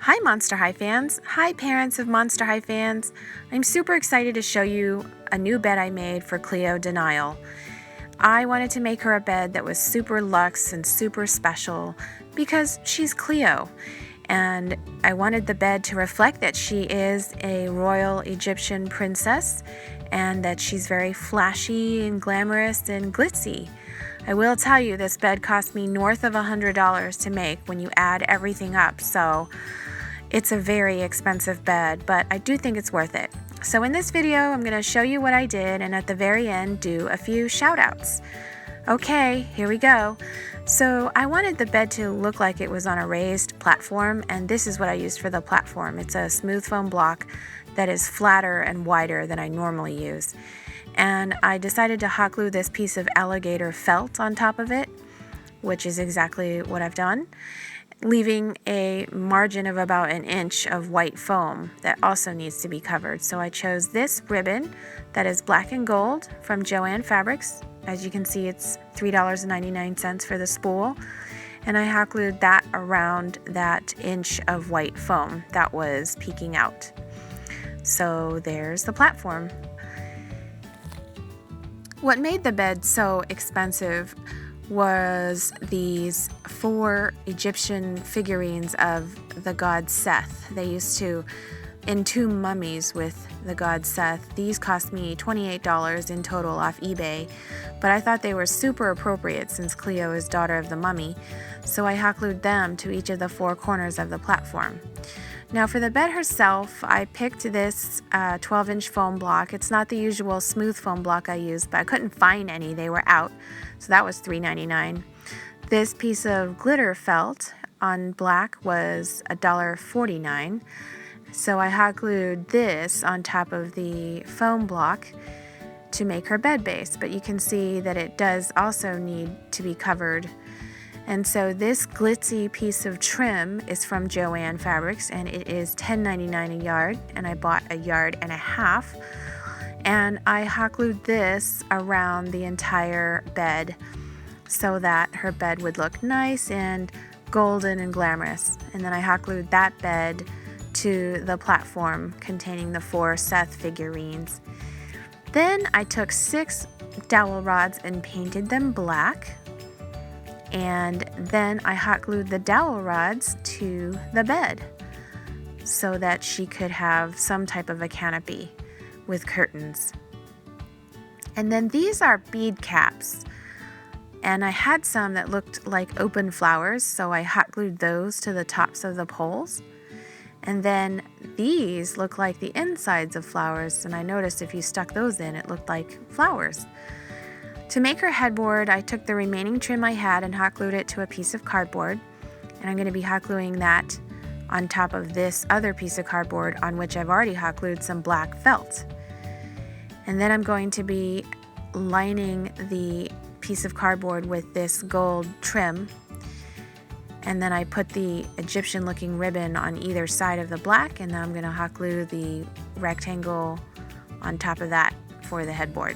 Hi Monster High fans! Hi parents of Monster High fans! I'm super excited to show you a new bed I made for Cleo de Nile. I wanted to make her a bed that was super luxe and super special because she's Cleo, and I wanted the bed to reflect that she is a royal Egyptian princess and that she's very flashy and glamorous and glitzy. I will tell you, this bed cost me north of $100 to make when you add everything up, so it's a very expensive bed, but I do think it's worth it. So in this video, I'm going to show you what I did and at the very end do a few shout outs. Okay, here we go. So I wanted the bed to look like it was on a raised platform, and this is what I used for the platform. It's a smooth foam block that is flatter and wider than I normally use. And I decided to hot glue this piece of alligator felt on top of it, which is exactly what I've done, leaving a margin of about an inch of white foam that also needs to be covered. So I chose this ribbon that is black and gold from Joann Fabrics. As you can see, it's $3.99 for the spool. And I hot glued that around that inch of white foam that was peeking out. So there's the platform. What made the bed so expensive was these 4 Egyptian figurines of the god Seth. They used to entomb mummies with the god Seth. These cost me $28 in total off eBay, but I thought they were super appropriate since Cleo is daughter of the mummy, so I hot glued them to each of the 4 corners of the platform. Now for the bed herself, I picked this 12-inch foam block. It's not the usual smooth foam block I use, but I couldn't find any. They were out, so that was $3.99. This piece of glitter felt on black was $1.49. So I hot glued this on top of the foam block to make her bed base, but you can see that it does also need to be covered. And so this glitzy piece of trim is from Joann Fabrics, and it is $10.99 a yard, and I bought 1.5 yards. And I hot glued this around the entire bed so that her bed would look nice and golden and glamorous. And then I hot glued that bed to the platform containing the 4 Seth figurines. Then I took 6 dowel rods and painted them black. And then I hot glued the dowel rods to the bed so that she could have some type of a canopy with curtains. And then these are bead caps. And I had some that looked like open flowers, so I hot glued those to the tops of the poles. And then these look like the insides of flowers, and I noticed if you stuck those in, it looked like flowers. To make her headboard, I took the remaining trim I had and hot glued it to a piece of cardboard. And I'm going to be hot gluing that on top of this other piece of cardboard on which I've already hot glued some black felt. And then I'm going to be lining the piece of cardboard with this gold trim. And then I put the Egyptian looking ribbon on either side of the black, and then I'm going to hot glue the rectangle on top of that for the headboard.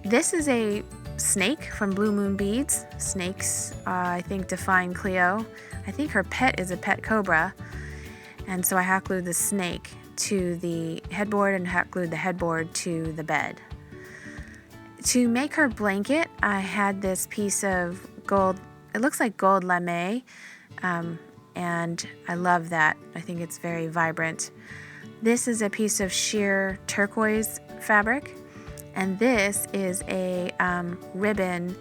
This is a snake from Blue Moon Beads. Snakes, I think, define Cleo. I think her pet is a pet cobra. And so I hot glued the snake to the headboard and hot glued the headboard to the bed. To make her blanket, I had this piece of gold, it looks like gold lame, and I love that. I think it's very vibrant. This is a piece of sheer turquoise fabric. And this is a ribbon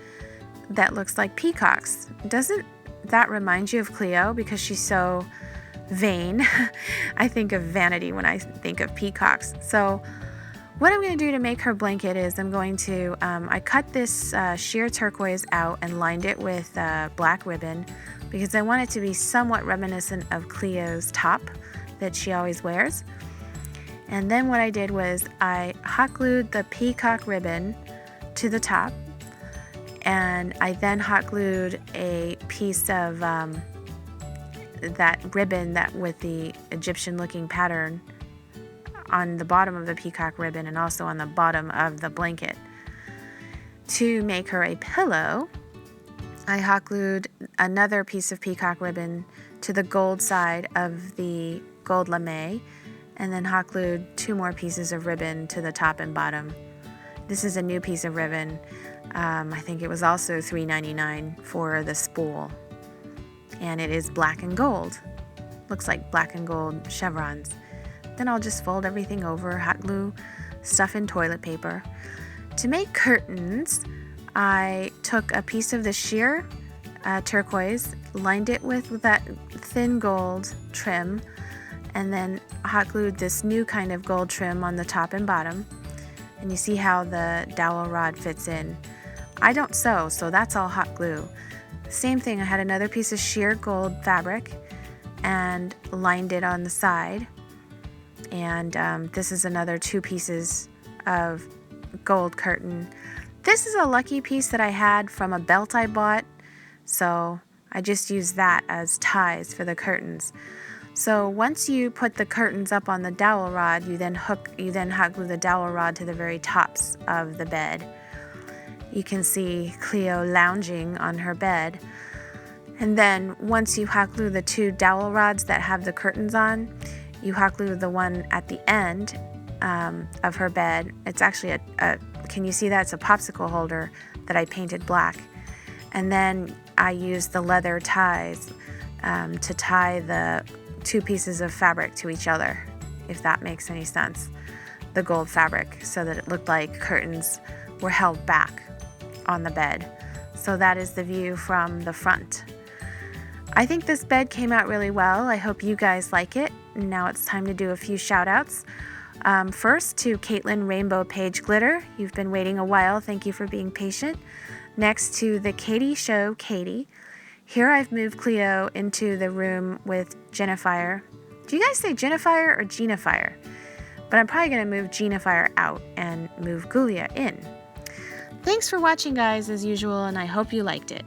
that looks like peacocks. Doesn't that remind you of Cleo because she's so vain? I think of vanity when I think of peacocks. So what I'm going to do to make her blanket is I'm going to, I cut this sheer turquoise out and lined it with black ribbon because I want it to be somewhat reminiscent of Cleo's top that she always wears. And then what I did was I hot glued the peacock ribbon to the top, and I then hot glued a piece of that ribbon that with the Egyptian looking pattern on the bottom of the peacock ribbon and also on the bottom of the blanket. To make her a pillow, I hot glued another piece of peacock ribbon to the gold side of the gold lame, and then hot glued 2 more pieces of ribbon to the top and bottom. This is a new piece of ribbon. I think it was also $3.99 for the spool, and it is black and gold. Looks like black and gold chevrons. Then I'll just fold everything over, hot glue, stuff in toilet paper. To make curtains, I took a piece of the sheer turquoise, lined it with that thin gold trim, and then hot glued this new kind of gold trim on the top and bottom. And you see how the dowel rod fits in. I don't sew, so that's all hot glue. Same thing, I had another piece of sheer gold fabric and lined it on the side. And this is another 2 pieces of gold curtain. This is a lucky piece that I had from a belt I bought, so I just used that as ties for the curtains. So once you put the curtains up on the dowel rod, you then hot glue the dowel rod to the very tops of the bed. You can see Cleo lounging on her bed. And then once you hot glue the 2 dowel rods that have the curtains on, you hot glue the one at the end of her bed. It's actually can you see that? It's a popsicle holder that I painted black. And then I used the leather ties to tie the 2 pieces of fabric to each other, if that makes any sense. The gold fabric, so that it looked like curtains were held back on the bed. So that is the view from the front. I think this bed came out really well. I hope you guys like it. Now it's time to do a few shout outs. First to Caitlin Rainbow Page Glitter. You've been waiting a while. Thank you for being patient. Next to the Katie Show Katie. Here I've moved Cleo into the room with Jennifer. Do you guys say Jennifer or Genifier? But I'm probably going to move Genifier out and move Gulia in. Thanks for watching, guys, as usual, and I hope you liked it.